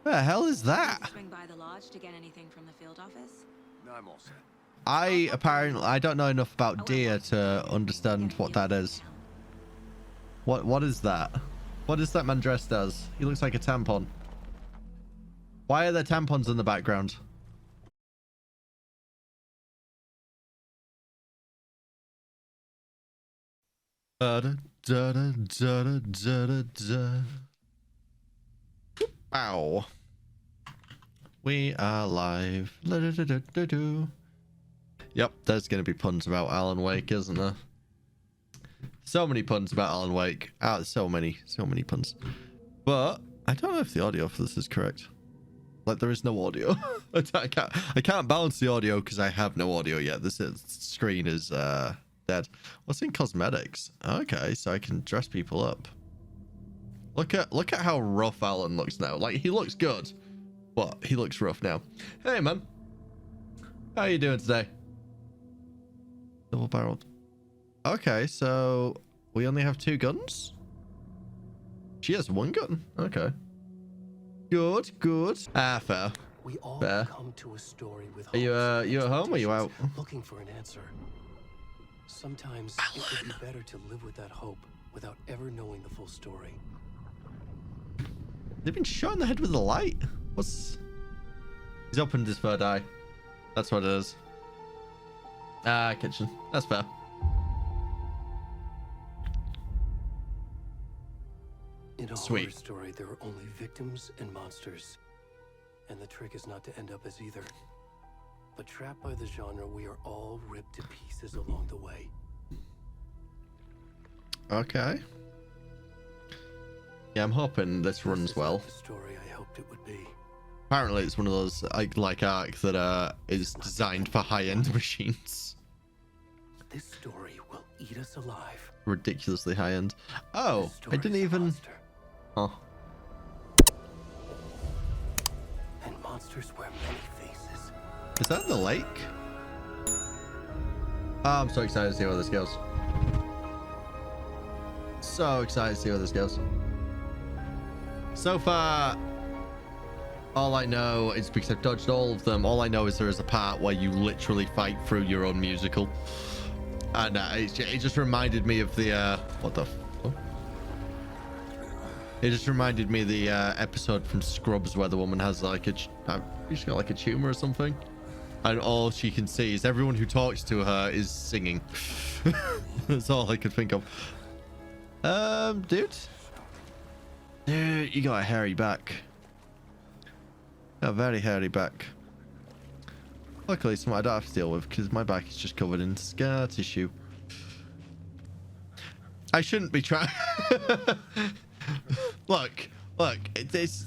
The hell is that? Swing by the lodge to get anything from the field office? No, I'm all set. I don't know enough about deer to understand what that is. What is that? What is that man dressed as? He looks like a tampon. Why are there tampons in the background? Ow. We are live. Yep, there's going to be puns about Alan Wake, isn't there? So many puns about Alan Wake. So many puns. But I don't know if the audio for this is correct. Like, there is no audio. I can't balance the audio because I have no audio yet. Screen is dead. What's in cosmetics? Okay, so I can dress people up. Look at how rough Alan looks now. Like, he looks good, but he looks rough now. Hey, man. How you doing today? Double barreled. Okay, so we only have 2 guns? She has 1 gun. Okay. Good. Fair. We all Fair. come to a story with Are you at home or are you out? looking for an answer. Sometimes it would be better to live with that hope without ever knowing the full story. They've been shot in the head with a light. He's opened his third eye. That's what it is. Kitchen. That's fair. In a Sweet. horror story, there are only victims and monsters. And the trick is not to end up as either. But trapped by the genre, we are all ripped to pieces along the way. Okay. Yeah, I'm hoping this runs well. The story I hoped it would be. Apparently, it's one of those like Ark that is designed for high-end machines. This story will eat us alive. Ridiculously high-end. Oh, This I didn't story's a even. monster, Oh, and monsters wear many faces. is that the lake? Oh, I'm so excited to see where this goes. So excited to see where this goes. So far, all I know is, because I've dodged all of them, all I know is there is a part where you literally fight through your own musical. And it just reminded me of the, what the oh. It just reminded me of the episode from Scrubs where the woman has like she's got like a tumor or something. And all she can see is everyone who talks to her is singing. That's all I could think of. Dude, you got a hairy back. A very hairy back. Luckily, something I don't have to deal with because my back is just covered in scar tissue. I shouldn't be trying. Look. It's.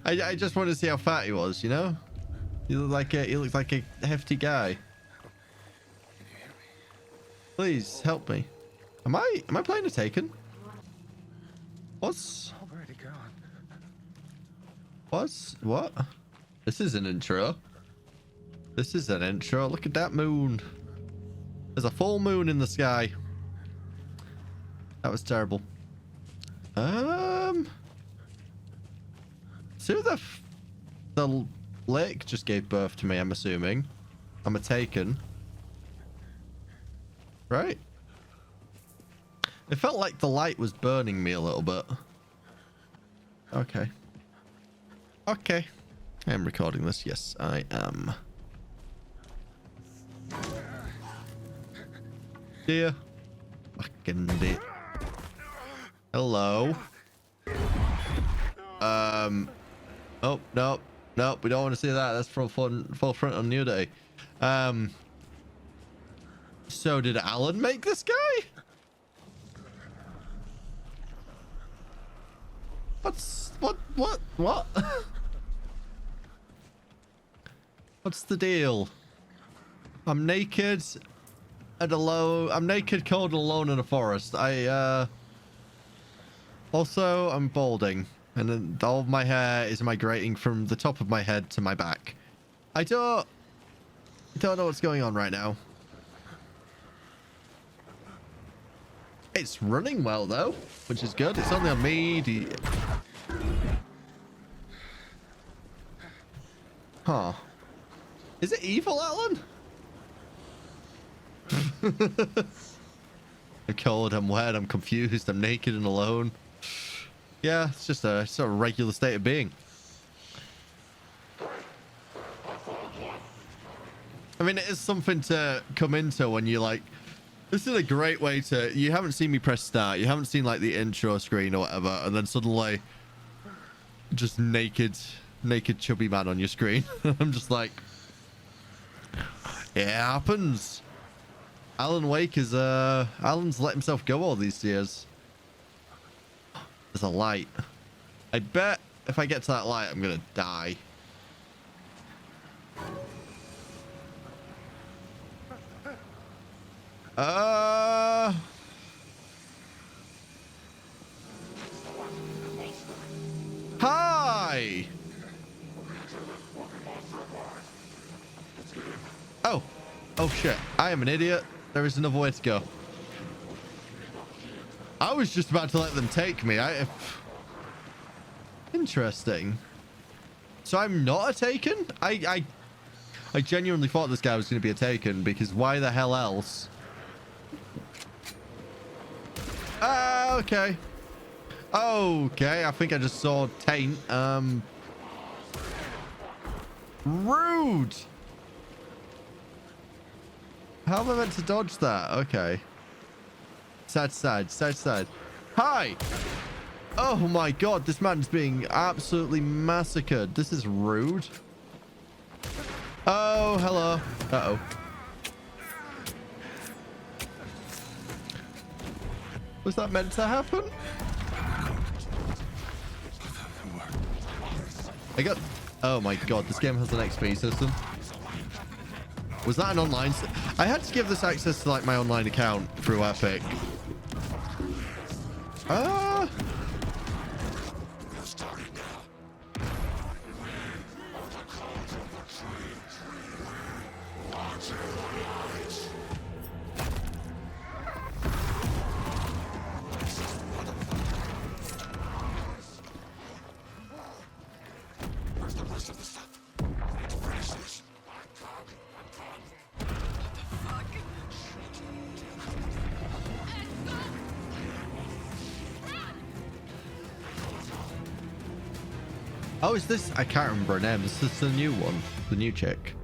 I just want to see how fat he was. You know, he looked like a hefty guy. Please help me. Am I playing a Taken? Already gone. What? This is an intro. This is an intro. Look at that moon. There's a full moon in the sky. That was terrible. So the lake just gave birth to me, I'm assuming. I'm a Taken. Right? It felt like the light was burning me a little bit. Okay. I am recording this. Yes, I am. Dear. Fucking dear. Hello. Oh, no. We don't want to see that. That's full front on nudity. So did Alan make this guy? What? What's the deal? I'm naked and alone. I'm naked, cold, and alone in a forest. Also, I'm balding, and then all of my hair is migrating from the top of my head to my back. I don't know what's going on right now. It's running well though, which is good. It's only on me. Huh. Is it evil, Alan? I'm cold, I'm wet, I'm confused, I'm naked and alone. Yeah, it's just a sort of regular state of being. I mean, it is something to come into when you're like, this is a great way to, you haven't seen me press start, you haven't seen like the intro screen or whatever, and then suddenly just naked chubby man on your screen. I'm just like, it happens. Alan Wake is Alan's let himself go all these years. There's a light. I bet if I get to that light I'm gonna die. Hi. Oh shit, I am an idiot. There is another way to go. I was just about to let them take me. Interesting. So I'm not a taken? I genuinely thought this guy was going to be a taken, because why the hell else? Okay. Okay, I think I just saw taint. Rude. How am I meant to dodge that? Okay. Side, side, side, side. Hi! Oh my god, this man's being absolutely massacred. This is rude. Oh, hello. Uh-oh. Was that meant to happen? I got... Oh my god, this game has an XP system. Was that an online... I had to give this access to like my online account through Epic. Oh, is this? I can't remember her name. Is this the new one? The new chick?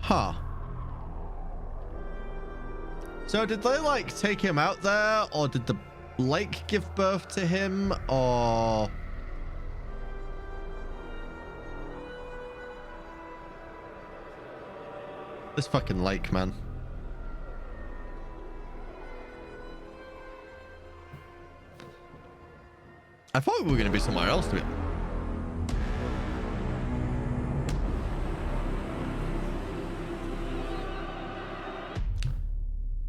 Huh. So did they like take him out there, or did the lake give birth to him, or... This fucking lake, man. I thought we were going to be somewhere else to be.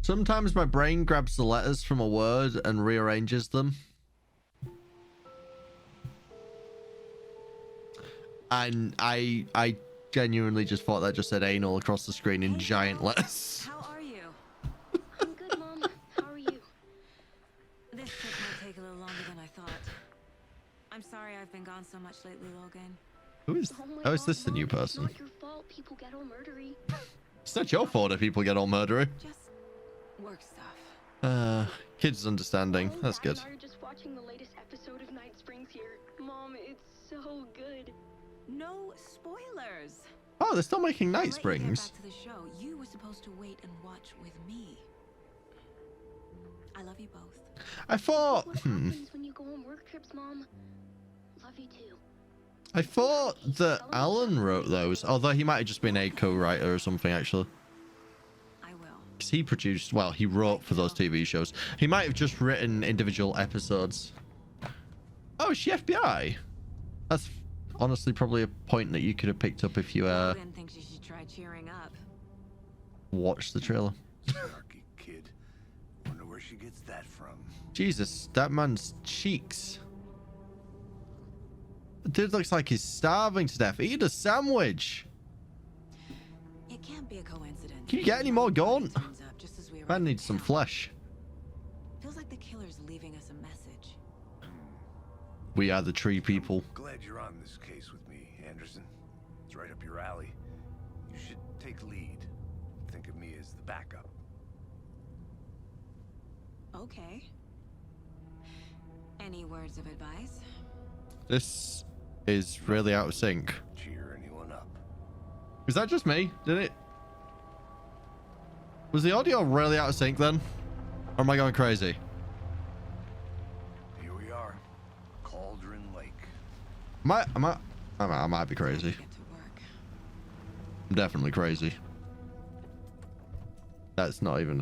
Sometimes my brain grabs the letters from a word and rearranges them. And I genuinely just thought that just said anal across the screen in giant letters. How are you? I'm good, Mom. How are you? This trip might take a little longer than I thought. I'm sorry I've been gone so much lately, Logan. Who is... Oh, is this the new person? It's not your fault people get all murdery. It's not your fault if people get all murdery. Just work stuff. Kids understanding. Mom, That's Dad good. and I are just watching the latest episode of Night Springs here. Mom, it's so good. No spoilers. Oh, they're still making Night I'll let you get Springs. back to the show. You were supposed to wait and watch with me. I love you both. I thought... What happens when you go on work trips, Mom? Love you too. I thought that Alan wrote those, although he might have just been a co-writer or something, actually. I will. Because he produced... Well, he wrote for those TV shows. He might have just written individual episodes. Oh, is she FBI? That's honestly probably a point that you could have picked up if you Logan thinks you should try cheering up. watched the trailer. Snarky kid. Wonder where she gets that from. Jesus, that man's cheeks. The dude looks like he's starving to death. Eat a sandwich. It can't be a coincidence. Can you get any more going? Turns up just as we arrive Man in needs some town. flesh. Feels like the killer's leaving us a message. We are the tree people. Glad you're on this case with me, Anderson. It's right up your alley. You should take lead. Think of me as the backup. Okay. Any words of advice? This is really out of sync. Cheer anyone up. Is that just me? Did it? Was the audio really out of sync then? Or am I going crazy? Here we are. Cauldron Lake. I might be crazy. Get to work. I'm definitely crazy. That's not even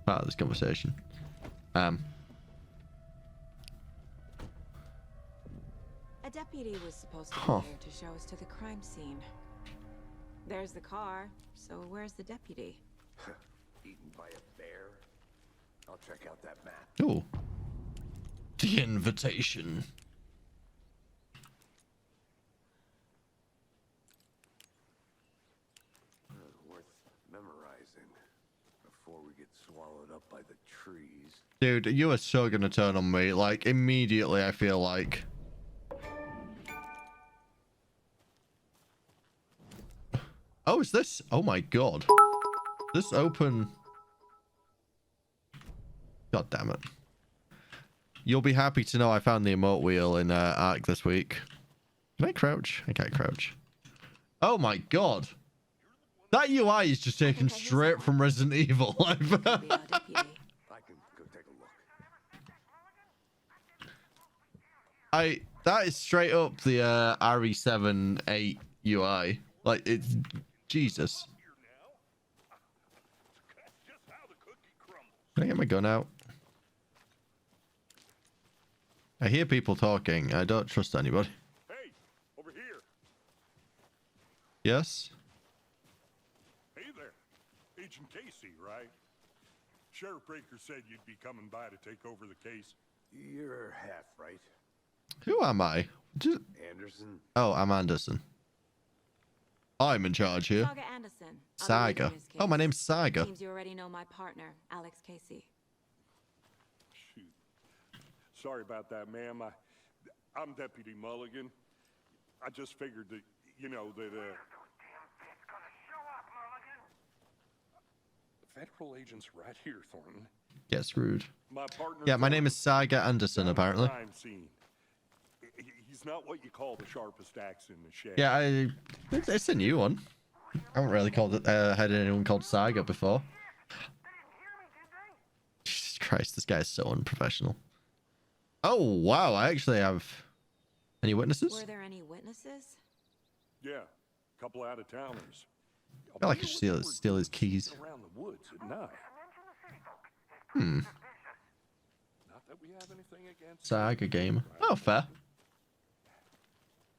part of this conversation. A deputy was supposed to be Huh. here to show us to the crime scene. There's the car, so where's the deputy? Eaten by a bear. I'll check out that map. Oh. The invitation. Worth memorizing before we get swallowed up by the trees. Dude, you are so gonna turn on me. Like, immediately, I feel like. Oh, is this? Oh my god. This open. God damn it. You'll be happy to know I found the emote wheel in Ark this week. Can I crouch? I can't crouch. Oh my god. That UI is just taken straight from Resident Evil. Be our deputy. I can go take a look. That is straight up the RE7 8 UI. Like, it's Jesus. Can I get my gun out? I hear people talking. I don't trust anybody. Hey, over here. Yes? Hey there. Agent Casey, right? Sheriff Breaker said you'd be coming by to take over the case. You're half right. Who am I? Anderson. Oh, I'm Anderson. I'm in charge here. Saga Anderson. I'll be Saga. leading this Oh, my case. name's Saga. Seems you already know my partner, Alex Casey. Shoot. Sorry about that, ma'am. I'm Deputy Mulligan. I just figured that, you know, that, Federal agents right here, Thornton. Gets rude. My partner. Yeah, my name is Saga Anderson, Down at the apparently. crime scene. He's not what you call the sharpest axe in the shed. Yeah, it's a new one. I haven't really had anyone called Saga before. Jesus Christ, this guy is so unprofessional. Oh, wow, I actually have... Any witnesses? Were there any witnesses? Yeah, a couple out of towners. I feel like I should steal his keys. Around the woods at night. Hmm. Not that we have anything against Saga game. Oh, fair.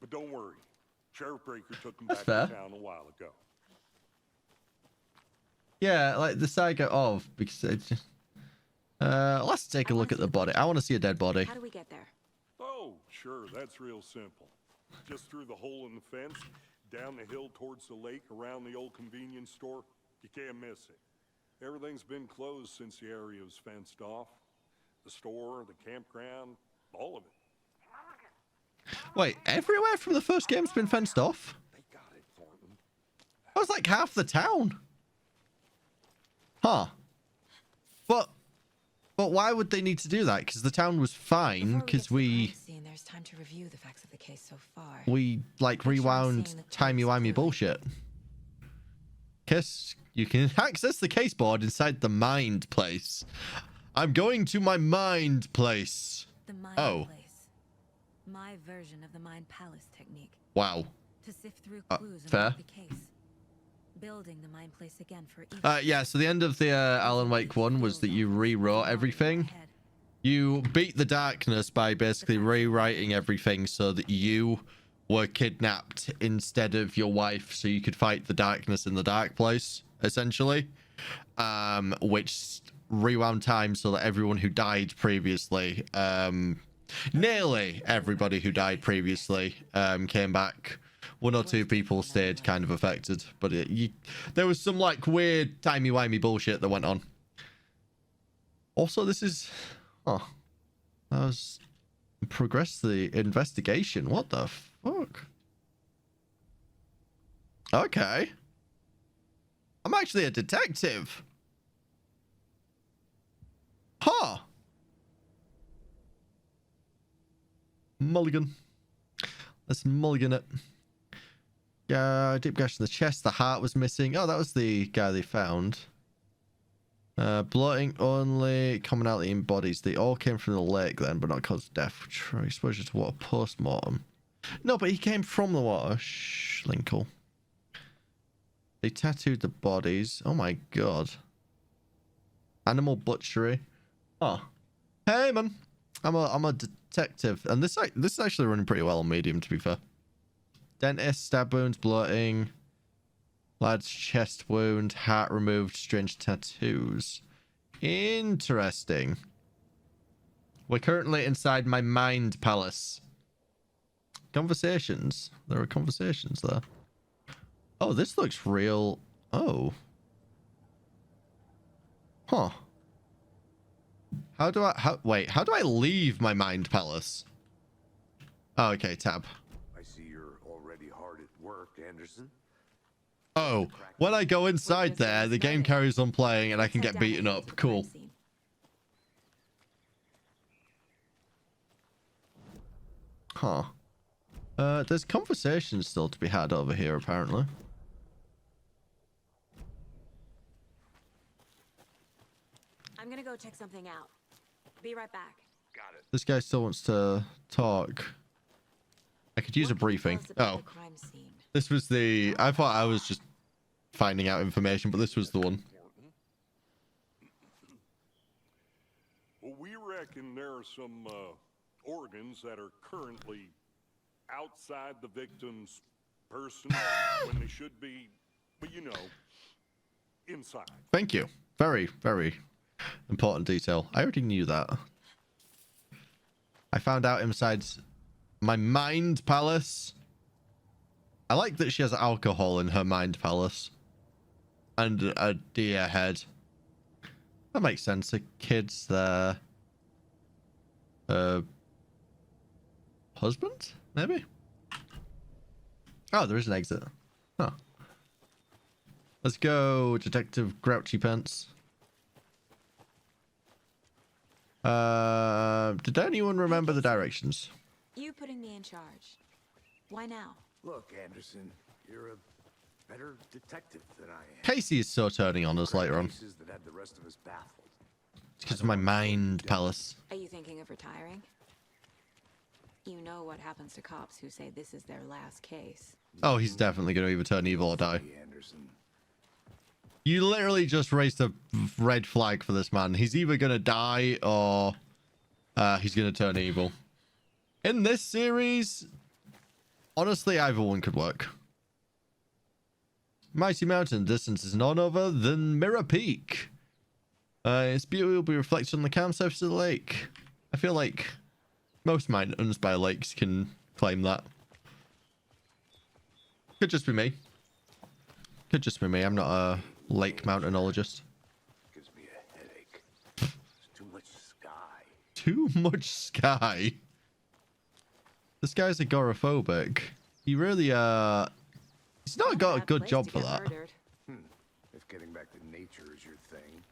But don't worry. Sheriff Breaker took him That's back fair. to town a while ago. Yeah, like the Saga of... Because it's just... let's take a look at the body. I want to see a dead body. How do we get there? Oh, sure, that's real simple. Just through the hole in the fence, down the hill towards the lake, around the old convenience store. You can't miss it. Everything's been closed since the area was fenced off. The store, the campground, all of it. Wait, everywhere from the first game's been fenced off? They got it, Thornton. That was like half the town. Huh. But why would they need to do that? Because the town was fine, Before because get to the we crime scene, there's time to review the facts of the case so far. like Make sure I'm rewound seeing the timey-wimey clearly. bullshit. Kiss, you can access the case board inside the mind place. I'm going to my mind place. The mind Oh. place. My version of the mind palace technique. Wow. To sift through Uh, clues and fair. work the case. Building the mind place again for each. Yeah, so the end of the Alan Wake one was that you rewrote everything. You beat the darkness by basically rewriting everything so that you were kidnapped instead of your wife, so you could fight the darkness in the dark place, essentially. Which rewound time so that everyone who died previously, nearly everybody who died previously, came back. One or two people stayed kind of affected, but there was some like weird timey-wimey bullshit that went on. Also, this is... Oh, that was Progress the investigation. What the fuck? Okay. I'm actually a detective. Huh. Mulligan. Let's mulligan it. Deep gash in the chest. The heart was missing. Oh, that was the guy they found. Bloating only commonality in bodies. They all came from the lake then, but not caused death. Exposure to water post-mortem. No, but he came from the water. Schlinkle. They tattooed the bodies. Oh my god. Animal butchery. Oh. Hey man. I'm a detective. And this is actually running pretty well on medium, to be fair. Dentist, stab wounds, bloating. Lad's chest wound, heart removed, strange tattoos. Interesting. We're currently inside my mind palace. Conversations. There are conversations there. Oh, this looks real. Oh. Huh. How do I leave my mind palace? Oh, okay, tab. I see you're already hard at work, Anderson. Oh, when I go inside there, the game carries on playing and I can get beaten up. Cool. Huh. There's conversations still to be had over here, apparently. I'm gonna go check something out. Be right back. Got it. This guy still wants to talk. I could use a briefing. Oh, this was the... I thought I was just finding out information, but this was the one. Well, we reckon there are some organs that are currently outside the victim's person when they should be, but you know, inside. Thank you. Very, very important detail. I already knew that. I found out inside my mind palace. I like that she has alcohol in her mind palace. And a deer head. That makes sense. The kids there. Husband? Maybe? Oh, there is an exit. Huh. Let's go, Detective Grouchy Pants. Did anyone remember the directions? You putting me in charge. Why now? Look, Anderson, you're a better detective than I am. Casey is so turning on us later on. Cases that had the rest of us baffled. It's because of my mind palace. Are you thinking of retiring? You know what happens to cops who say this is their last case. Oh, he's definitely going to either turn evil or die. Hey, Anderson. You literally just raised a red flag for this man. He's either going to die or he's going to turn evil. In this series, honestly, either one could work. Mighty Mountain distance is none other than Mirror Peak. Its beauty will be reflected on the calm surface of the lake. I feel like most mountains by lakes can claim that. Could just be me. Could just be me. I'm not a lake mountainologist. Gives me a headache. There's too much sky. Too much sky. This guy's agoraphobic. He really he's not got a good job for that. If getting back to nature is your thing.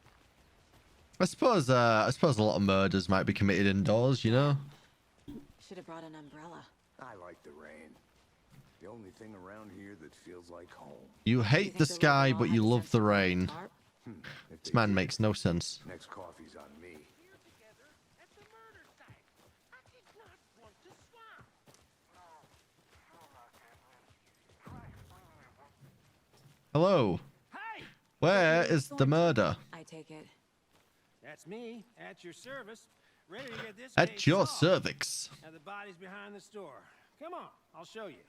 I suppose a lot of murders might be committed indoors, you know? Should have brought an umbrella. I like the rain. The only thing around here that feels like home. You hate the sky, but you love the rain. If This they man do, makes no sense. next coffee's on me. Hello. Hey, Where is the murder? I take it. that's me at your service, ready to get this At case your solved. cervix. Now the body's behind the store. Come on, I'll show you.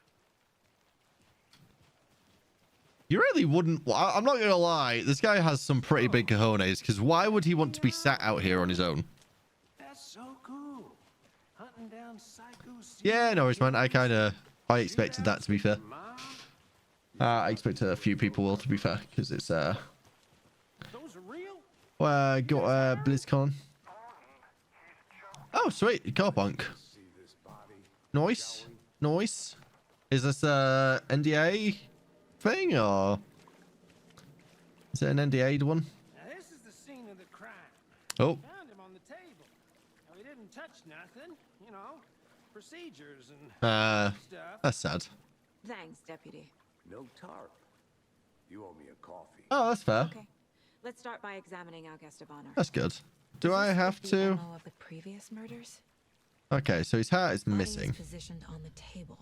You really wouldn't... I'm not going to lie. This guy has some pretty big cojones, because why would he want to be sat out here on his own? That's so cool. Hunting down psycho. Yeah, no worries, man. I expected that, to be fair. Mom, I expected a few people will, to be fair, because it's, those are real? got, BlizzCon. Oh, sweet. Car punk. See Noise? Noise? Is this a NDA thing or is it an NDA one? Now this is the scene of the crime. Oh, Found him on the table. Now, he didn't touch nothing, you know, procedures and stuff. that's sad. Thanks, Deputy. No tarp. You owe me a coffee. Oh, that's fair. Okay. Let's start by examining our guest of honor. That's good. Do I have The to? MO of the previous murders? Okay, so his hat is Body missing. is positioned on the table.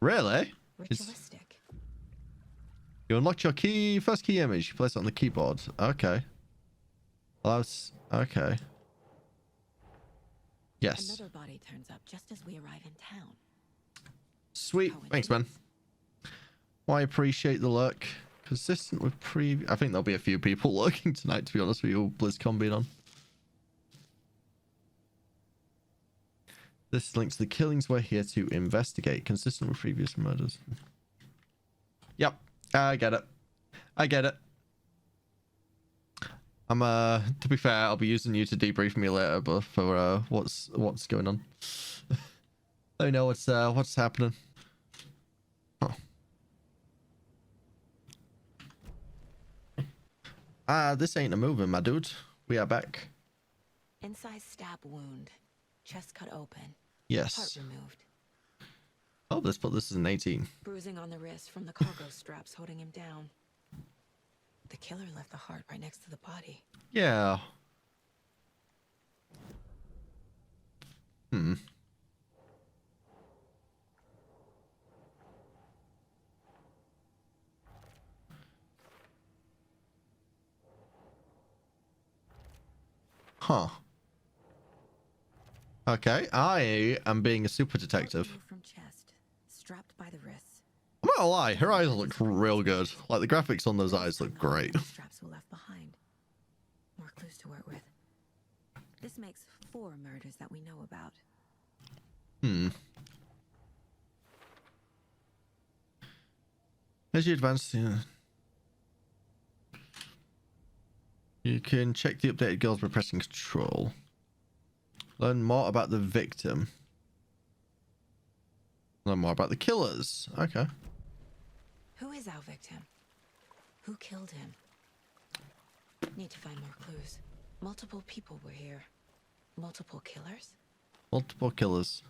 Really? It's, Ritualistic. you unlocked your first key image. You place it on the keyboard. Okay. Allows. Okay. Yes. Another body turns up just as we arrive in town. Sweet. Thanks, man. Well, I appreciate the look. Consistent with I think there'll be a few people looking tonight, to be honest with you, BlizzCon being on. This is linked to the killings we're here to investigate. Consistent with previous murders. Yep. I get it. I get it. I'm to be fair, I'll be using you to debrief me later, but for what's going on. Let me know what's happening. This ain't a moving, my dude. We are back. Inside stab wound. Chest cut open. Heart Yes. removed. Oh, let's put this as an 18. Bruising on the wrist from the cargo straps holding him down. The killer left the heart right next to the body. Yeah. Huh. Okay, I am being a super detective. Heart removed from chest, strapped by the wrists. I'm not gonna lie, her eyes look real good. Like, the graphics on those eyes look great. Straps were left behind. More clues to work with. This makes 4 murders that we know about. As you advance, you can check the updated goals by pressing Control. Learn more about the victim. Learn more about the killers. Okay. Who is our victim? Who killed him? Need to find more clues. Multiple people were here. Multiple killers? Multiple killers.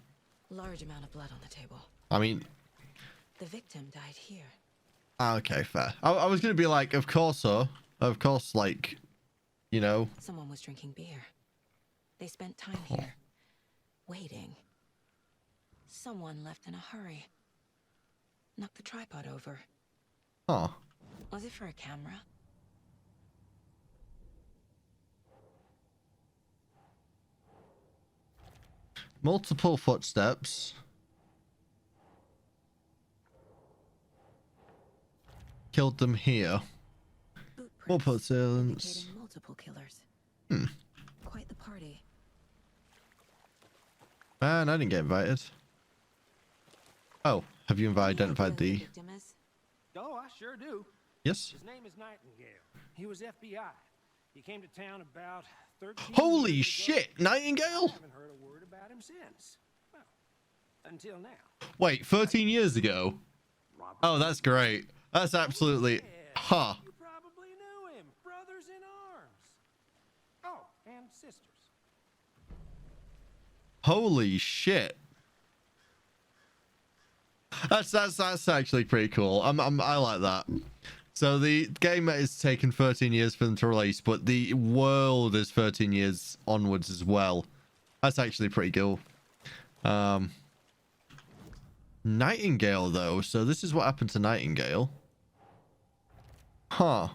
Large amount of blood on the table. I mean, The victim died here. okay, fair. I was gonna be like, of course, so. Of course, like, you know. Someone was drinking beer. They spent time here. Waiting. Someone left in a hurry. Knocked the tripod over. Oh. Was it for a camera? Multiple footsteps. Killed them here. More Footprints footsteps. indicating multiple killers. Quite the party. Man, I didn't get invited. Oh, have you identified Who the... victim is? Oh, I sure do. Yes? His name is Nightingale. He was FBI. He came to town about 13 Holy years ago. shit, I Nightingale? haven't heard a word about him since. Well, until now. Wait, 13 years ago? Oh, that's great. That's absolutely... Yeah, Huh. you probably knew him. Brothers in arms. Oh, and sisters. Holy shit. That's actually pretty cool. I like that. So the game is taken 13 years for them to release, but the world is 13 years onwards as well. That's actually pretty cool. Nightingale though. So this is what happened to Nightingale. Huh.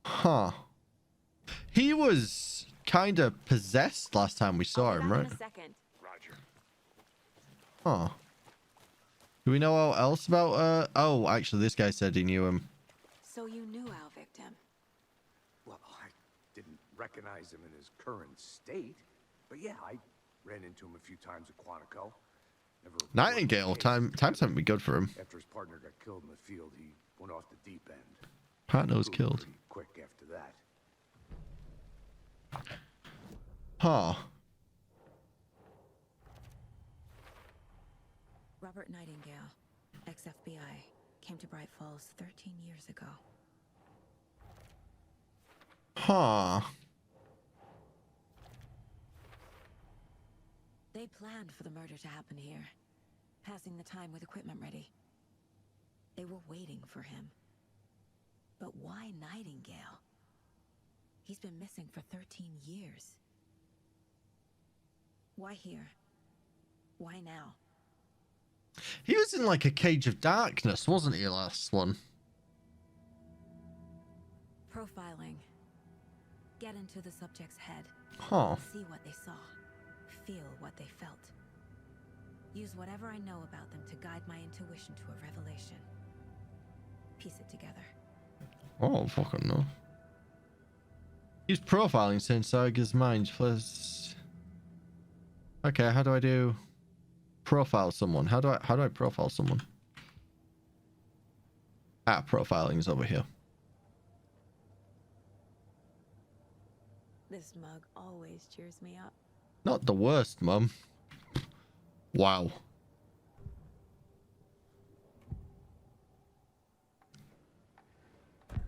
Huh. He was kind of possessed last time we saw him, right? In a second. Roger. Huh. Do we know else about oh, actually this guy said he knew him. So you knew our victim. Well, I didn't recognize him in his current state, but yeah, I ran into him a few times at Quantico. Never reported Nightingale, the case. times haven't been good for him. After his partner got killed in the field, he went off the deep end. Partner was Moved killed. pretty quick after that. Huh. Robert Nightingale, ex-FBI, came to Bright Falls 13 years ago. Huh. They planned for the murder to happen here, passing the time with equipment ready. They were waiting for him. But why Nightingale? He's been missing for 13 years. Why here? Why now? He was in like a cage of darkness, wasn't he, last one? Profiling. Get into the subject's head. Huh. See what they saw. Feel what they felt. Use whatever I know about them to guide my intuition to a revelation. Piece it together. Oh, fucking no. Use profiling to inside his mind. Plus... Okay, how do I do profile someone? How do I profile someone? Ah, profiling is over here. This mug always cheers me up. Not the worst, Mum. Wow.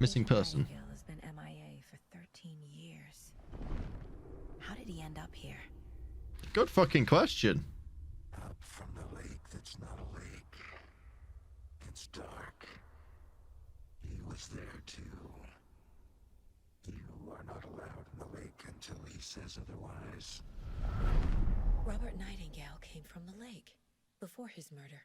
Missing person. Nightingale has been MIA for 13 years. How did he end up here? Good fucking question. Up from the lake that's not a lake. It's dark. He was there too. You are not allowed in the lake until he says otherwise. Robert Nightingale came from the lake before his murder.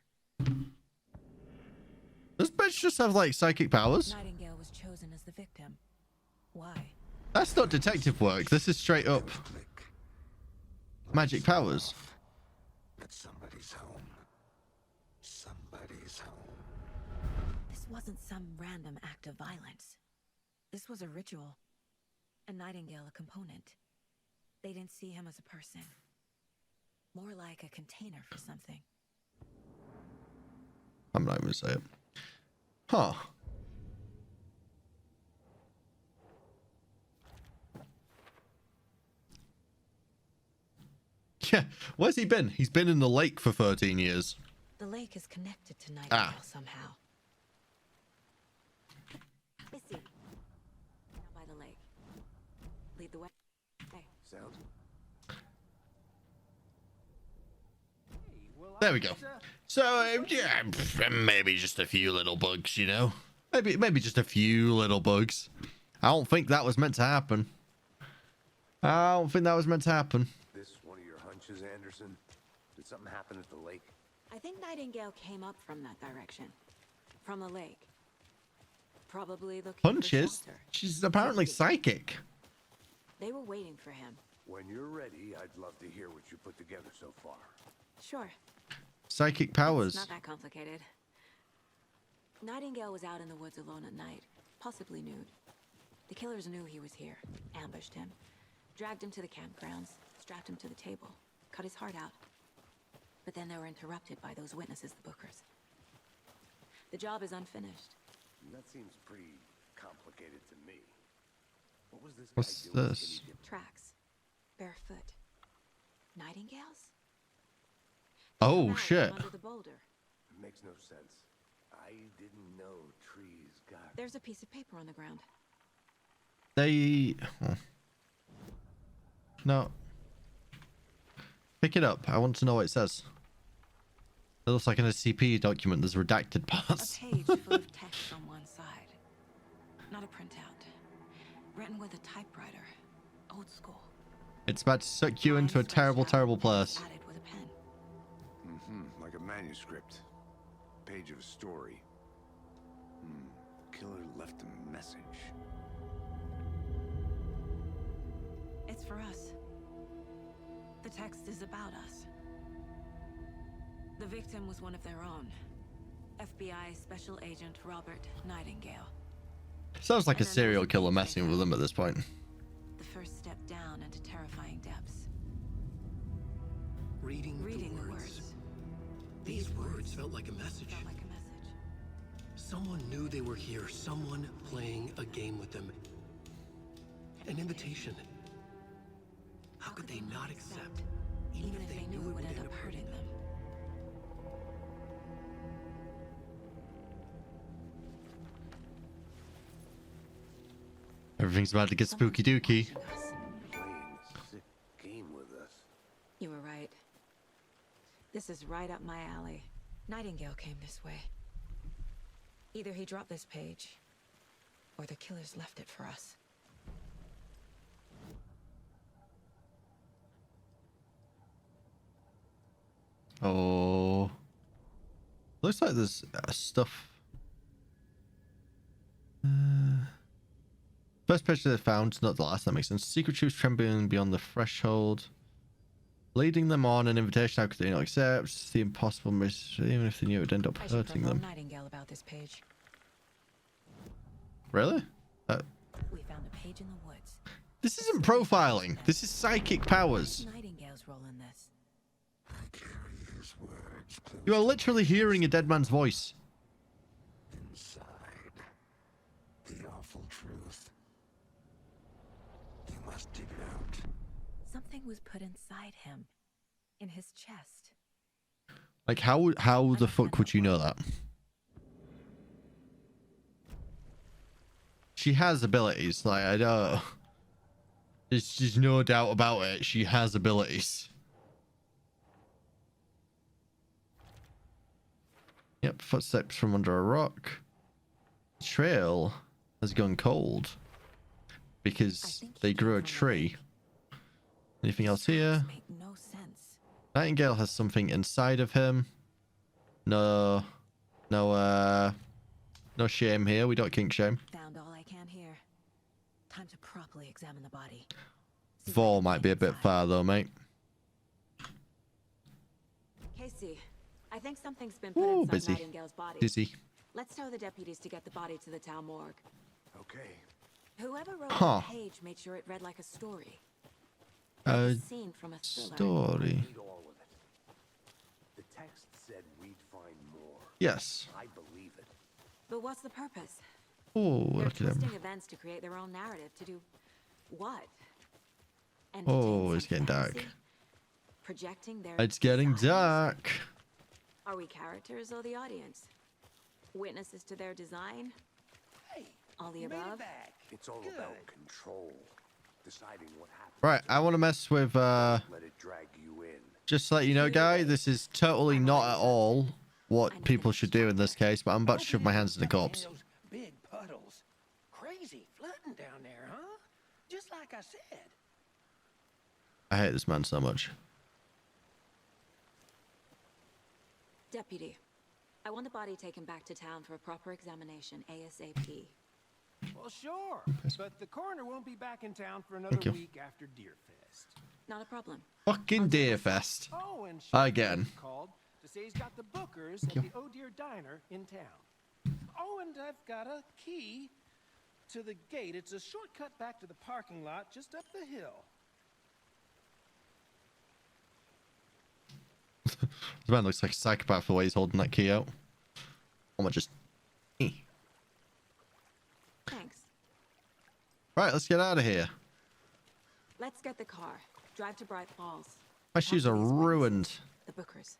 Does bitch just have like psychic powers? Nightingale was chosen as the victim. Why? That's not detective work. This is straight up Click. magic powers. But somebody's home. Somebody's home. This wasn't some random act of violence. This was a ritual. And Nightingale a component. They didn't see him as a person. More like a container for something. I'm not even gonna say it. Huh. Yeah, where's he been? He's been in the lake for 13 years. The lake is connected to Nightingale Ah. somehow. Missy. Now by the lake. Lead the way. Hey. Sounds. There we go. So, yeah, maybe just a few little bugs, you know? Maybe just a few little bugs. I don't think that was meant to happen. I don't think that was meant to happen. This one of your hunches, Anderson? Did something happen at the lake? I think Nightingale came up from that direction. From the lake. Probably looking for Punches? shelter. She's apparently psychic. They were waiting for him. When you're ready, I'd love to hear what you put together so far. Sure. Psychic It's powers. not that complicated. Nightingale was out in the woods alone at night, possibly nude. The killers knew he was here, ambushed him, dragged him to the campgrounds, strapped him to the table, cut his heart out. But then they were interrupted by those witnesses, the Bookers. The job is unfinished. That seems pretty complicated to me. What was this What's guy doing? this? Tracks. Barefoot. Nightingales? Oh, Come out shit. from under the boulder. Makes no sense. I didn't know trees got... There's a piece of paper on the ground. They... oh. No. Pick it up. I want to know what it says. It looks like an SCP document. There's redacted A parts. page full of text on one side. Not a printout. Written with a typewriter. Old school. It's about to suck you into a Lines terrible, scratched out terrible and place. added with a pen. Like a manuscript. Page of a story. Killer left a message. It's for us. The text is about us. The victim was one of their own. FBI Special Agent Robert Nightingale. Sounds like a serial killer messing with them at this point. The first step down into terrifying depths. Reading the words. These words felt like a message. Felt like a message. Someone knew they were here. Someone playing a game with them. An invitation. How could they not accept, even if they knew it would end up hurting them? Everything's about to get spooky dooky. Playing a sick game with us. You were right. This is right up my alley. Nightingale came this way. Either he dropped this page, or the killers left it for us. Oh. Looks like there's stuff. First page they found, not the last, that makes sense. Secret troops trembling beyond the threshold. Leading them on an invitation, how could they not accept? The impossible miss, even if they knew it would end up I should hurting inform them. Nightingale about this page. Really? We found a page in the woods. This isn't profiling. This is psychic powers. Nightingale's role in this. I carry his words close You are literally hearing a dead man's voice. inside. The awful truth. You must dig it out. Something was put inside him. In his chest. Like, how the fuck would you know that? She has abilities. Like, I don't... There's just no doubt about it. She has abilities. Yep, footsteps from under a rock. Trail has gone cold. Because they grew a tree. Anything else here? Make no sense. Nightingale has something inside of him. No shame here. We don't kink shame. Found all I can here. Time to properly examine the body. See Vol what might be a bit inside. far though, mate. Casey, I think something's been put Ooh, inside busy. Nightingale's body. Dizzy. Let's tell the deputies to get the body to the town morgue. Okay. Whoever wrote Huh. the page made sure it read like a story. A Scene from a thriller. story. Read all of it. The text said we'd find more. Yes. I believe it. But what's the purpose? Oh, They're look at him. twisting events to create their own narrative. To do what? Oh, Entertain it's some getting dark. fantasy? Projecting their It's getting desires? dark. Are we characters or the audience? Witnesses to their design? Hey, All the you made it above? back. It's all Good. about control. Deciding what happens. Right, I want to mess with, Let it drag you in. just to let you know, guy, this is totally not at all what people should do in this case, but I'm about to shove my hands in the corpse. Those big puddles. Crazy flooding down there, huh? Just like I said. I hate this man so much. Deputy, I want the body taken back to town for a proper examination ASAP. Well, sure. But the coroner won't be back in town for another Thank you. week after Deerfest. Not a problem. Fucking Deerfest. Oh, and Again. called to say he's got the bookers at you. the Oh Dear Diner in town. Oh, and I've got a key to the gate. It's a shortcut back to the parking lot just up the hill. This man looks like a psychopath the way he's holding that key out. I'm gonna just... Thanks. Right, let's get out of here. Let's get the car. Drive to Bright Falls. My shoes are Talk to these witnesses, ruined. The bookers.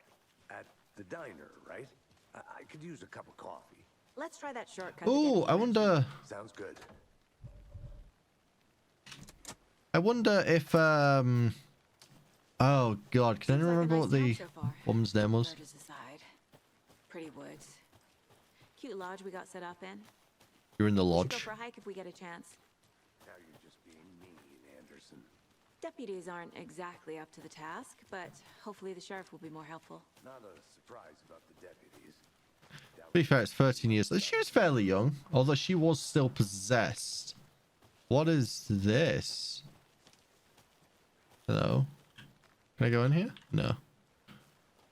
At the diner, right? I could use a cup of coffee. Let's try that shortcut. to get Oh, to I the wonder... Sounds good. I wonder if, Oh, God. Can Seems anyone like a remember what nice the town so far. woman's name was? Murders aside. Pretty woods. Cute lodge we got set up in. You're in the We should go lodge. for a hike if we get a chance. Now you're just being mean, Anderson. Deputies aren't exactly up to the task, but hopefully the sheriff will be more helpful. Not a surprise about the deputies. To be fair, it's 13 years. She was fairly young, although she was still possessed. What is this? Hello? Can I go in here? No.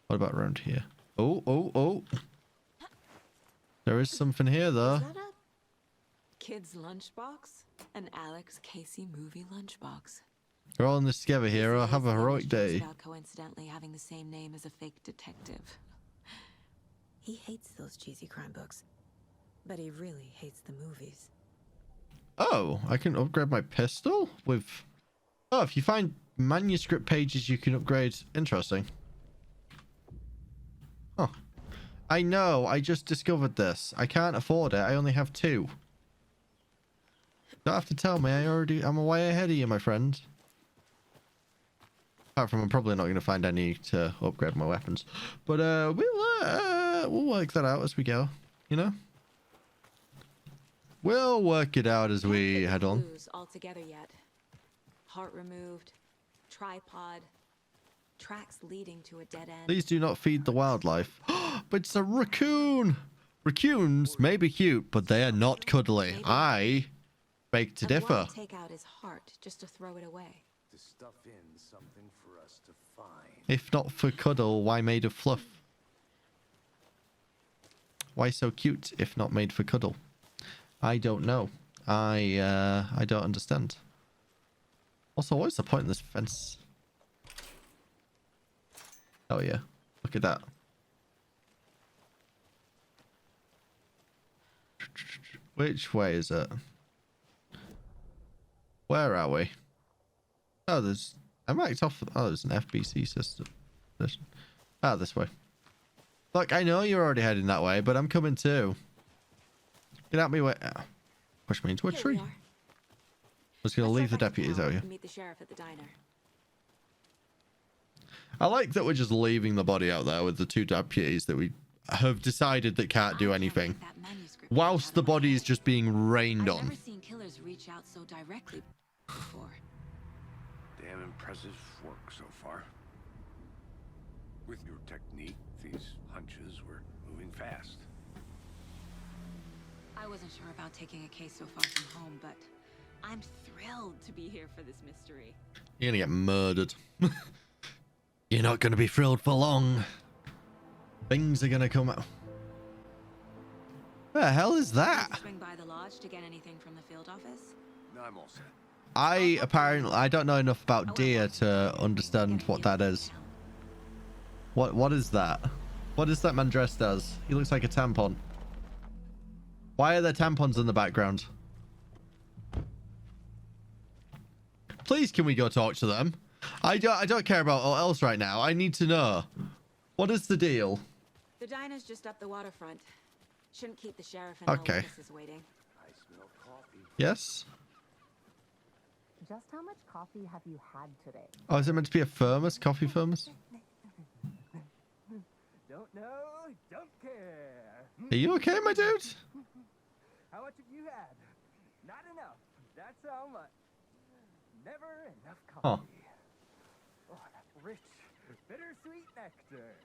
What about around here? Oh. There is something here, though. Is that a kid's lunchbox? An Alex Casey movie lunchbox. We're all in this together here. I'll This have a is the heroic image day. About coincidentally having the same name as a fake detective. He hates those cheesy crime books, but he really hates the movies. Oh, I can upgrade my pistol with... Oh, if you find manuscript pages you can upgrade. Interesting. Oh, I know. I just discovered this. I can't afford it. I only have 2. Don't have to tell me. I'm way ahead of you, my friend. Apart from I'm probably not going to find any to upgrade my weapons. But we'll work that out as we go. You know? We'll work it out as we head on. All together yet. Heart removed, tripod, tracks leading to a dead end. Please do not feed the wildlife. But it's a raccoon. Raccoons may be cute, but they are not cuddly. I beg to differ. Take out his heart just to throw it away. To stuff in something for us to find. If not for cuddle, why made of fluff? Why so cute if not made for cuddle? I don't know. I don't understand. Also, what's the point in this fence? Oh yeah, look at that. Which way is it? Where are we? Oh, I marked off. Oh, there's an FBC system. This way. Look, I know you're already heading that way, but I'm coming too. Get out me way. Push me into a tree. I was gonna leave the deputies out here. Meet the sheriff at the diner. I like that we're just leaving the body out there with the 2 deputies that we have decided that can't do anything, whilst the body is just being rained on. I've never seen killers reach out so directly before. Damn impressive work so far. With your technique, these hunches were moving fast. I wasn't sure about taking a case so far from home, but I'm thrilled to be here for this mystery. You're gonna get murdered. You're not gonna be thrilled for long. Things are gonna come out. What the hell is that? Swing by the lodge to get anything from the field office? No, I'm all set. I don't know enough about deer to understand what that is. What is that? What is that man dressed as? He looks like a tampon. Why are there tampons in the background? Please, can we go talk to them? I don't care about all else right now. I need to know. What is the deal? The diner's just up the waterfront. Shouldn't keep the sheriff and okay. witnesses waiting. I smell coffee. Yes? Just how much coffee have you had today? Oh, is it meant to be a thermos? Coffee thermos? Don't know, don't care. Are you okay, my dude? How much have you had? Not enough. That's how much. Never enough coffee. Oh, that rich, bittersweet nectar.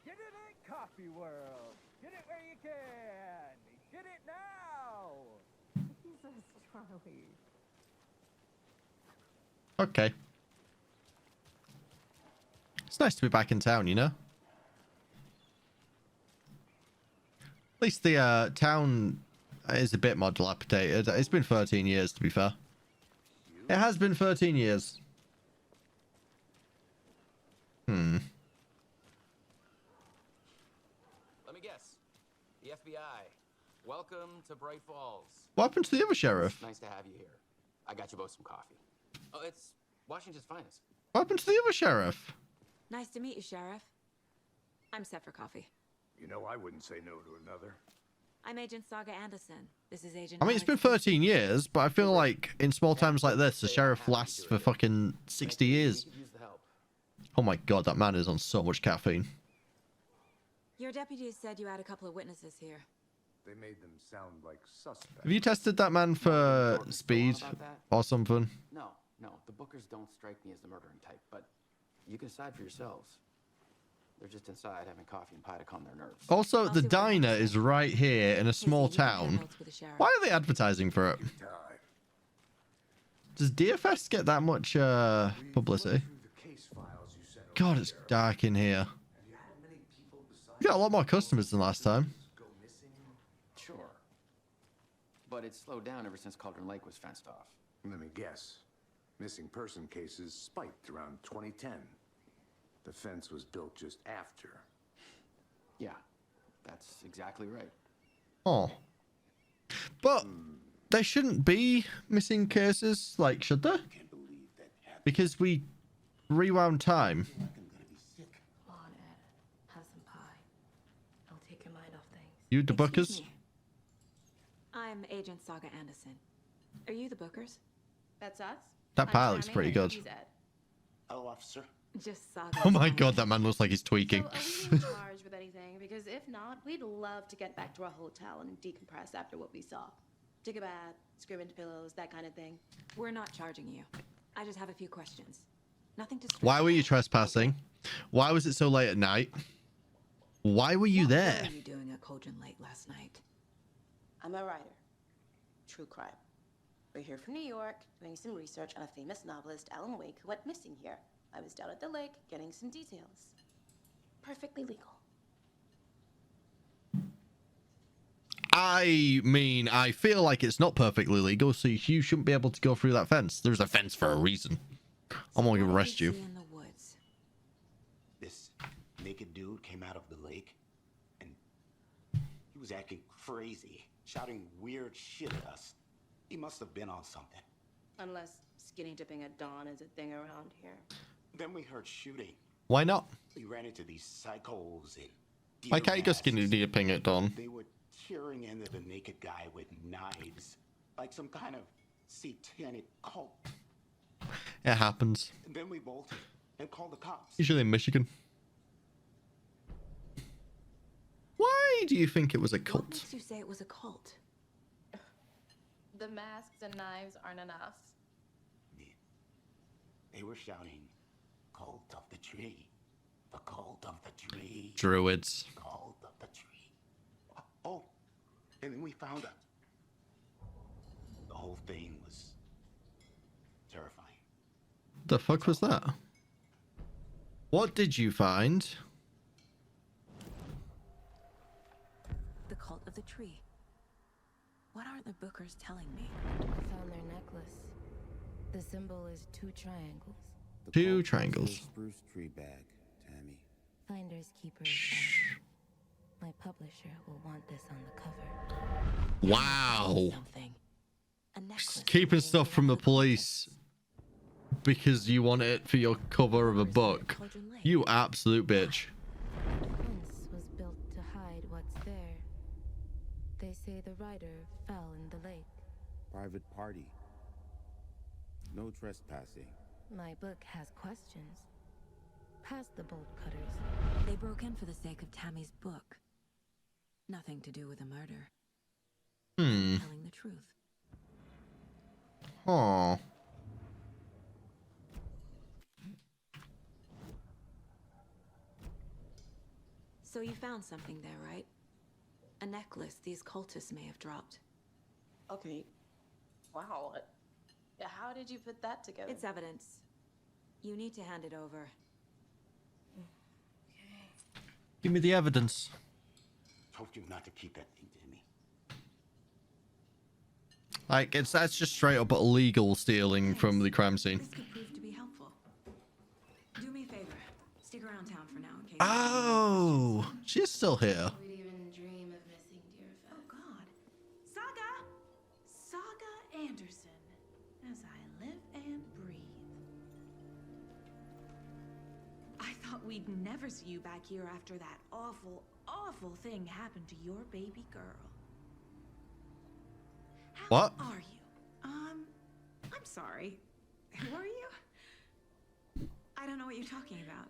Get it in Coffee World. Get it where you can. Get it now. Jesus, Charlie. Okay. It's nice to be back in town, you know? At least the town is a bit more dilapidated. It's been 13 years, to be fair. It has been 13 years. Let me guess. The FBI. Welcome to Bright Falls. What happened to the other sheriff? Nice to have you here. I got you both some coffee. Oh, it's Washington's finest. What happened to the other sheriff? Nice to meet you, Sheriff. I'm set for coffee. You know, I wouldn't say no to another. I'm Agent Saga Anderson. This is Agent... I mean, it's been 13 years, but I feel like in small towns like this, the sheriff lasts for fucking 60 years. Oh my god, that man is on so much caffeine. Your deputies said you had a couple of witnesses here. They made them sound like suspects. Have you tested that man for speed or something? No. The Bookers don't strike me as the murdering type, but you can decide for yourselves. They're just inside having coffee and pie to calm their nerves. Also, the diner is right here in a small town. Why are they advertising for it? Does Deerfest get that much publicity? God, it's dark in here. You got a lot more customers than last time. Sure. But it's slowed down ever since Cauldron Lake was fenced off. Let me guess. Missing person cases spiked around 2010. The fence was built just after. Yeah, that's exactly right. Oh. But there shouldn't be missing cases, like, should there? Because we Rewound time. I'm gonna be sick. Come on, Ed. Have some pie. I'll take your mind off things. You the Excuse Bookers? me. I'm Agent Saga Anderson. Are you the Bookers? That's us? That I'm pie looks Charming, pretty and good. he's Ed. Hello, officer. Just Saga. Oh my god, that man looks like he's So tweaking. are we being charged with anything? Because if not, we'd love to get back to our hotel and decompress after what we saw. Take a bath, scream into pillows, that kind of thing. We're not charging you. I just have a few questions. Nothing to stress Why were you about. trespassing? Why was it so late at night? Why were you What there? were you doing at Cauldron Lake last night? I'm a writer. True crime. We're here from New York, doing some research on a famous novelist, Alan Wake, who went missing here. I was down at the lake, getting some details. Perfectly legal. I mean, I feel like it's not perfectly legal, so you shouldn't be able to go through that fence. There's a fence for a reason. I'm gonna What arrest did you. see in the woods? This naked dude came out of the lake, and he was acting crazy, shouting weird shit at us. He must have been on something. Unless skinny dipping at dawn is a thing around here. Then we heard shooting. Why not? We ran into these psychos in Why deer can't you go skinny masks. dipping at dawn? They were tearing into the naked guy with knives, like some kind of satanic cult. It happens. And then we bolted and called the cops. Usually in Michigan. Why do you think it was a What cult? makes you say it was a cult? The masks and knives aren't enough. They were shouting, "Cult of the tree, the cult of the tree, Druids. cult of the tree." Oh, and then we found out. The whole thing was terrifying. The fuck was that? What did you find? The cult of the tree. What are the Bookers telling me? I found their necklace. The symbol is 2 triangles. Two triangles. Spruce tree bag, Tammy. Finders keepers. My publisher will want this on the cover. Wow. Something. A necklace. Keeping stuff from the police because you want it for your cover of a book. You absolute bitch. The fence was built to hide what's there. They say the writer fell in the lake. Private party. No trespassing. My book has questions. Past the bolt cutters. They broke in for the sake of Tammy's book. Nothing to do with a murder. Telling the truth. Oh. So you found something there, right? A necklace these cultists may have dropped. Okay. Wow. How did you put that together? It's evidence. You need to hand it over. Give me the evidence. Told you not to keep that thing to me. Like, that's just straight up illegal stealing from the crime scene. This could prove to be helpful. Do me a favor. Stick around town for now in case. Oh, she's still here. We'd even dream of missing dear friends. Oh God. Saga Anderson. As I live and breathe. I thought we'd never see you back here after that awful, awful thing happened to your baby girl. How What? are you? I'm sorry. Who are you? I don't know what you're talking about.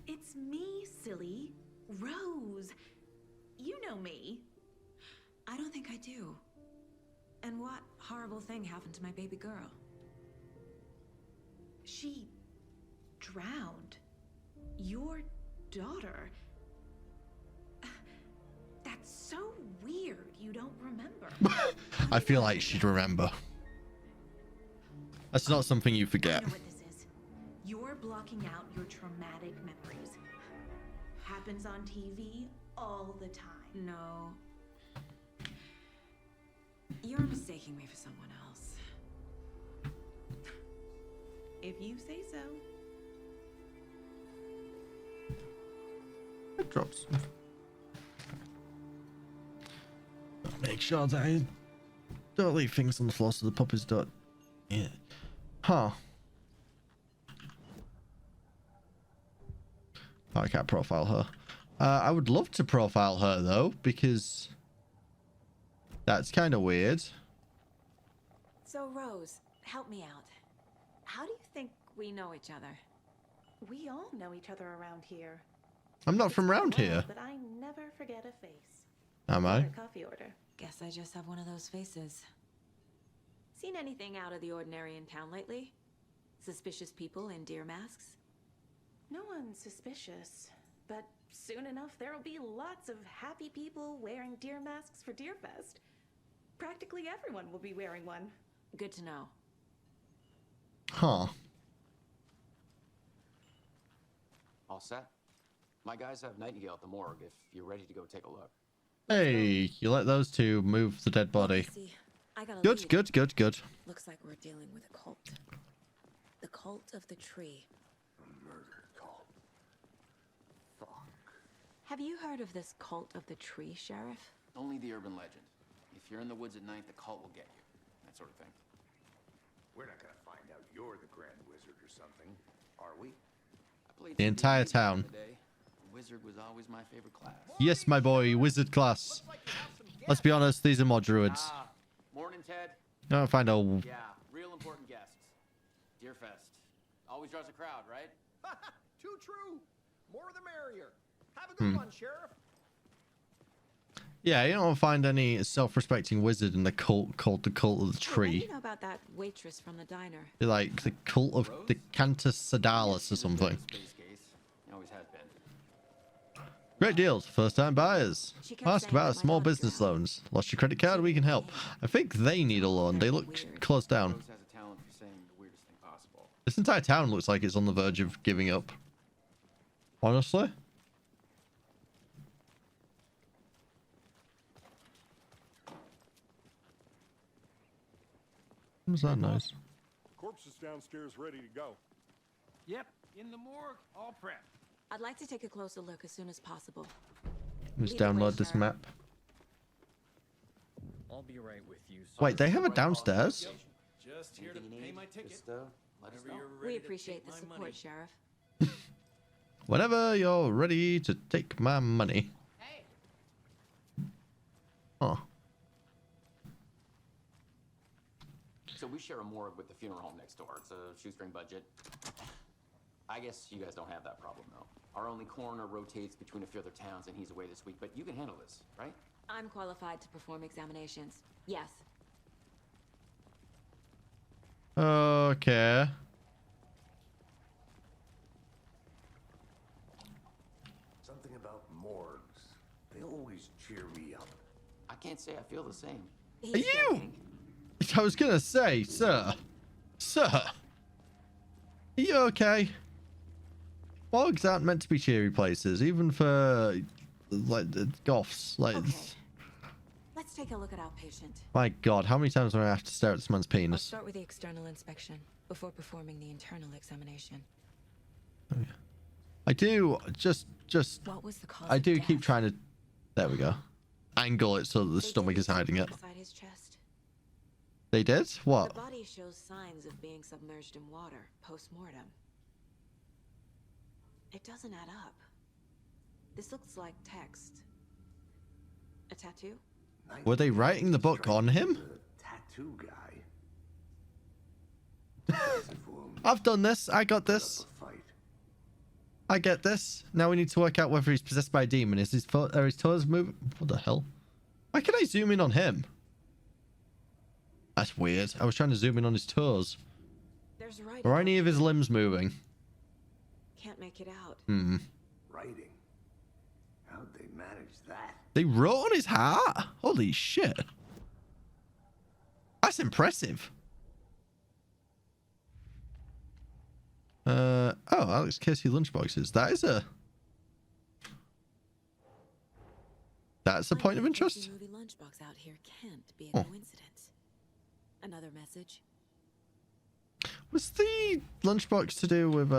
It's me, silly. Rose. You know me. I don't think I do. And what horrible thing happened to my baby girl? She drowned. Your daughter. That's so weird you don't remember. I feel like she'd remember. That's not something you I forget. know what this is. You're blocking out your traumatic memories. Happens on TV all the time. No. You're mistaking me for someone else. If you say so. It drops. Make sure that I don't leave things on the floor so the puppies don't. Yeah. Huh. Oh, I can't profile her. I would love to profile her though, because that's kind of weird. So, Rose, help me out. How do you think we know each other? We all know each other around here. I'm not from around here. But I never forget a face. Am I? Or a coffee order. Guess I just have one of those faces. Seen anything out of the ordinary in town lately? Suspicious people in deer masks? No one's suspicious. But soon enough, there'll be lots of happy people wearing deer masks for Deerfest. Practically everyone will be wearing one. Good to know. Huh. All set? My guys have Nightingale at the morgue if you're ready to go take a look. Hey, you let those two move the dead body. See, I got a Good, lead. good, good, good. Looks like we're dealing with a cult. The cult of the tree. A murder cult. Fuck. Have you heard of this cult of the tree, Sheriff? Only the urban legend. If you're in the woods at night, the cult will get you. That sort of thing. We're not gonna find out you're the Grand Wizard or something, are we? I played The entire D&D back town. in the day. Wizard was always my favorite class. Yes, my boy, wizard class. Let's be honest, these are more druids. Morning, Ted. I don't find a... Yeah, real important guests. Deerfest. Always draws a crowd, right? Too true. More the merrier. Have a good one, Sheriff. Yeah, you don't find any self-respecting wizard in the cult called the cult of the What do tree. you know about that waitress from the diner? They're like the cult of the Cantus Sedalis or something. Space case. He always has been. Great deals, first-time buyers. She kept Ask saying about that my small dog's business drowned. loans. Lost your credit card? We can help. I think they need a loan. They look closed down. Rose has a talent for saying the weirdest thing possible. This entire town looks like it's on the verge of giving up. Honestly. What's that noise? Corpse is downstairs ready to go. Yep, in the morgue, all prepped. I'd like to take a closer look as soon as possible. Let's Either way, download this Sheriff. map. I'll be right with you. Wait, they have a downstairs? Just here to pay my ticket. Just, let us Whenever know. you're We ready to appreciate take the my support, money. Sheriff. Whenever you're ready to take my money. Hey. Huh. So we share a morgue with the funeral home next door. It's a shoestring budget. I guess you guys don't have that problem, though. Our only coroner rotates between a few other towns, and he's away this week. But you can handle this, right? I'm qualified to perform examinations. Yes. Okay. Something about morgues. They always cheer me up. I can't say I feel the same. He's Are you? joking. I was gonna say, sir. Sir. Are you okay? Morgues aren't meant to be cheery places, even for like the goths. Like, Okay. Let's take a look at our patient. my God, how many times do I have to stare at this man's I'll penis? start with the external inspection before performing the internal examination. I do just What was the cause I of do death? keep trying to. There we go. Angle it so that the They stomach did is hiding it. inside his chest. They did? What? The body shows signs of being submerged in water post-mortem. It doesn't add up. This looks like text. A tattoo? Were they writing the book on him? The tattoo guy. I've done this. I got this. Fight. I get this. Now we need to work out whether he's possessed by a demon. Is his foot or his toes moving? What the hell? Why can I zoom in on him? That's weird. I was trying to zoom in on his toes. There's writing. Are any of his limbs moving? Can't make it out. Hmm. Writing. How'd they manage that? They wrote on his heart? Holy shit. That's impressive. Oh, Alex Casey lunchboxes. That's a point of interest. The movie lunchbox out here can't be Oh. a coincidence. Another message. Was the lunchbox to do with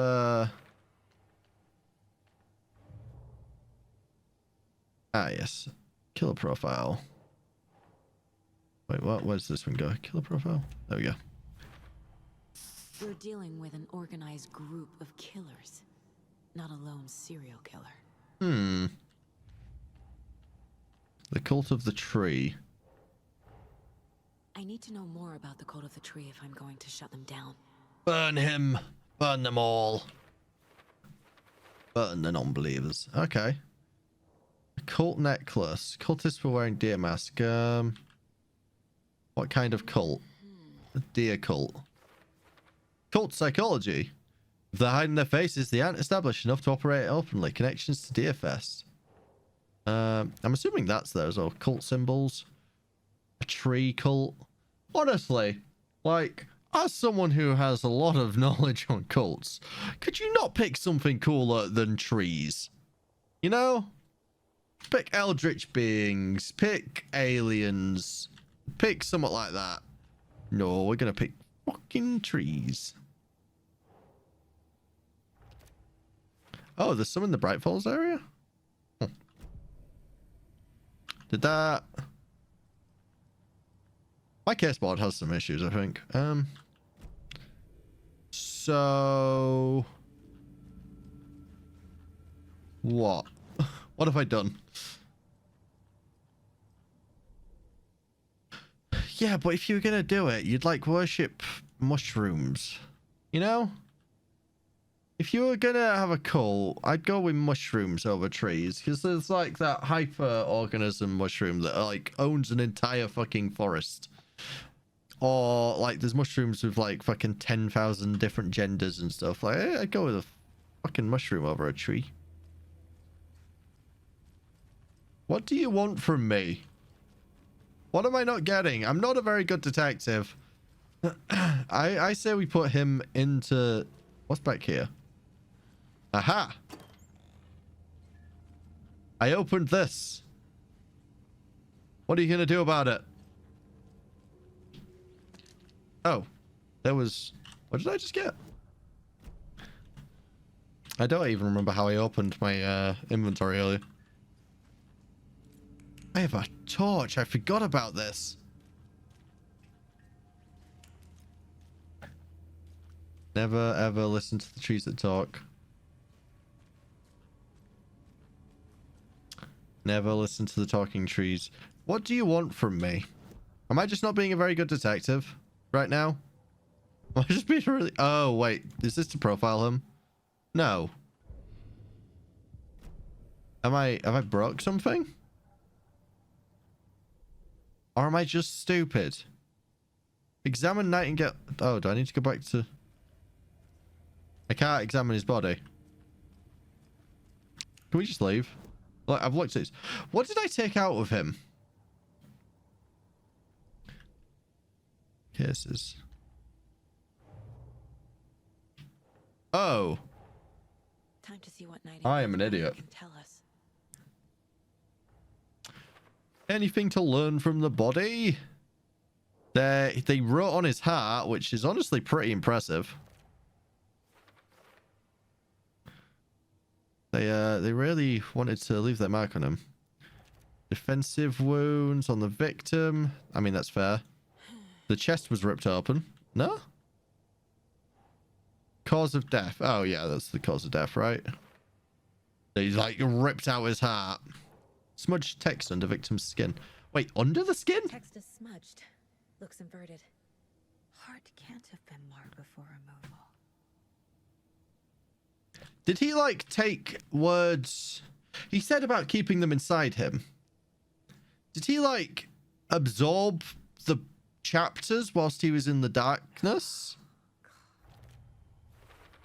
yes. Killer profile. Wait, what? Where's this one go? Killer profile? There we go. We're dealing with an organized group of killers. not a lone serial killer. The cult of the tree. I need to know more about the cult of the tree if I'm going to shut them down. Burn him. Burn them all. Burn the non-believers. Okay. A cult necklace. Cultists were wearing deer mask. What kind of cult? A deer cult. Cult psychology. If they're hiding their faces, they aren't established enough to operate openly. Connections to Deerfest. I'm assuming that's there as well. Cult symbols. A tree cult. Honestly, like, as someone who has a lot of knowledge on cults, could you not pick something cooler than trees? You know? Pick eldritch beings. Pick aliens. Pick something like that. No, we're gonna pick fucking trees. Oh, there's some in the Bright Falls area? Did that... My caseboard has some issues, I think. So... What? What have I done? Yeah, but if you were gonna do it, you'd like worship mushrooms. You know? If you were gonna have a cult, I'd go with mushrooms over trees, because there's like that hyper organism mushroom that like owns an entire fucking forest. Or like there's mushrooms with like fucking 10,000 different genders and stuff. Like I'd go with a fucking mushroom over a tree. What do you want from me? What am I not getting? I'm not a very good detective. I say we put him into... What's back here? Aha! I opened this. What are you going to do about it? Oh. There was... What did I just get? I don't even remember how I opened my inventory earlier. I have a torch. I forgot about this. Never ever listen to the trees that talk. Never listen to the talking trees. What do you want from me? Am I just not being a very good detective right now? Am I just being really... Oh, wait. Is this to profile him? No. Have I broke something? Or am I just stupid? Examine Nightingale... Oh, do I need to go back to... I can't examine his body. Can we just leave? Like, I've looked at this. What did I take out of him? Cases. Oh. Time to see what Nightingale I am an idiot. can tell us. Anything to learn from the body? They wrote on his heart, which is honestly pretty impressive. They really wanted to leave their mark on him. Defensive wounds on the victim. I mean, that's fair. The chest was ripped open. No? Cause of death. Oh, yeah, that's the cause of death, right? He's like ripped out his heart. Smudged text under victim's skin. Wait, under the skin? Text is smudged. Looks inverted. Heart can't have been marked before removal. Did he like take words he said about keeping them inside him? Did he like absorb the chapters whilst he was in the darkness?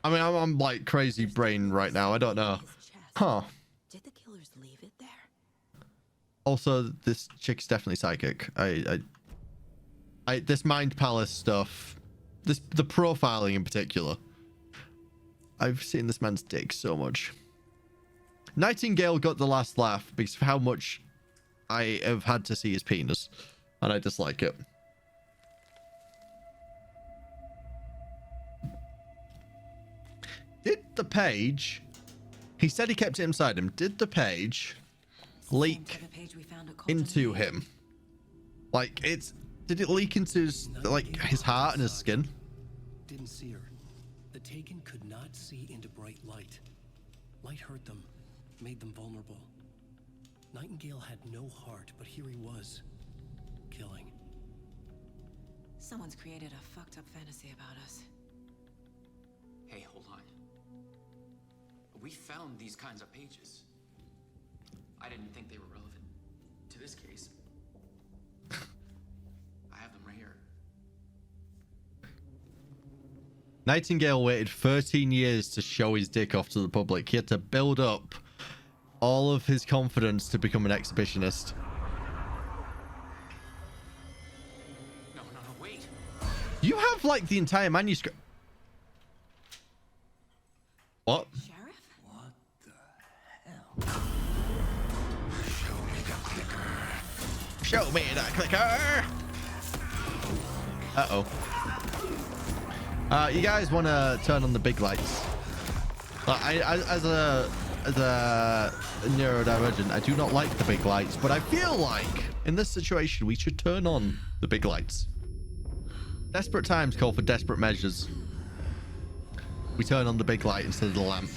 I mean, I'm like crazy brain right now. I don't know. Huh. Did the killers leave it there? Also, this chick's definitely psychic. This Mind Palace stuff, the profiling in particular. I've seen this man's dick so much. Nightingale got the last laugh because of how much I have had to see his penis, and I dislike it. Did the page... He said he kept it inside him. Did the page leak into him? Like, did it leak into his, like, his heart and his skin? Didn't see her. The Taken could not see into bright light. Light hurt them, made them vulnerable. Nightingale had no heart, but here he was, killing. Someone's created a fucked up fantasy about us. Hey, hold on. We found these kinds of pages. I didn't think they were relevant to this case. I have them right here. Nightingale waited 13 years to show his dick off to the public. He had to build up all of his confidence to become an exhibitionist. No, wait. You have like the entire manuscript. What? Sheriff? What the hell? Show me that clicker. Uh-oh. You guys want to turn on the big lights? As a neurodivergent, I do not like the big lights, but I feel like in this situation we should turn on the big lights. Desperate times call for desperate measures. We turn on the big light instead of the lamp.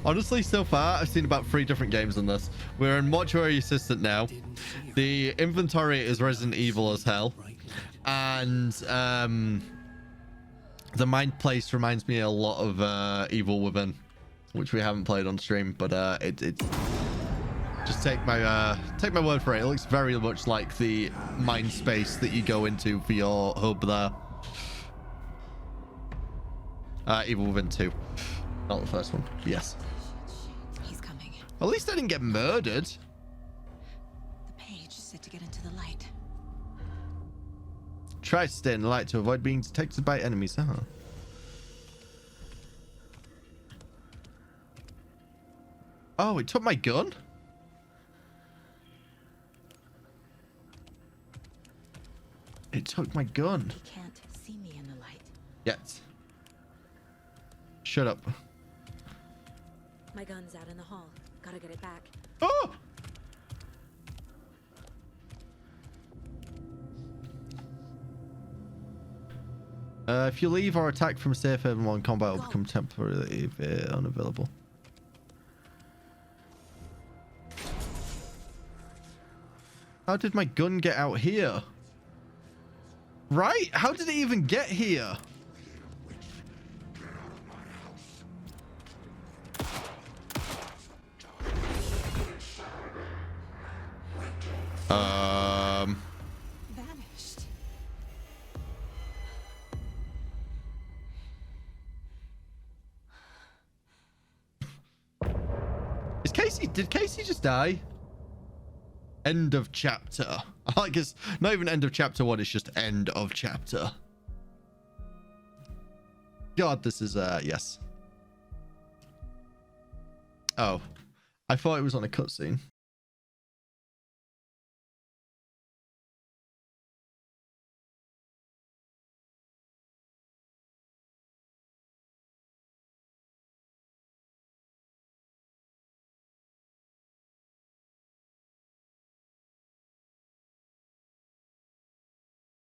Honestly, so far, I've seen about 3 different games on this. We're in Mortuary Assistant now. The inventory is Resident Evil as hell. And the Mind Place reminds me a lot of Evil Within, which we haven't played on stream, but it just take my word for it. It looks very much like the mind space that you go into for your hub there. Evil Within 2. Not the first one. Yes. He's coming. At least I didn't get murdered. The page said to get into the light. Try to stay in the light to avoid being detected by enemies. Huh? Oh, it took my gun? It took my gun. He can't see me in the light. Yet. Shut up. My gun's out in the hall. Gotta get it back. Oh! If you leave or attack from safe haven while in combat, will become temporarily unavailable. How did my gun get out here? Right? How did it even get here? Vanished. Did Casey just die? End of chapter. I guess not even end of chapter 1, it's just end of chapter. God, this is yes. Oh. I thought it was on a cutscene.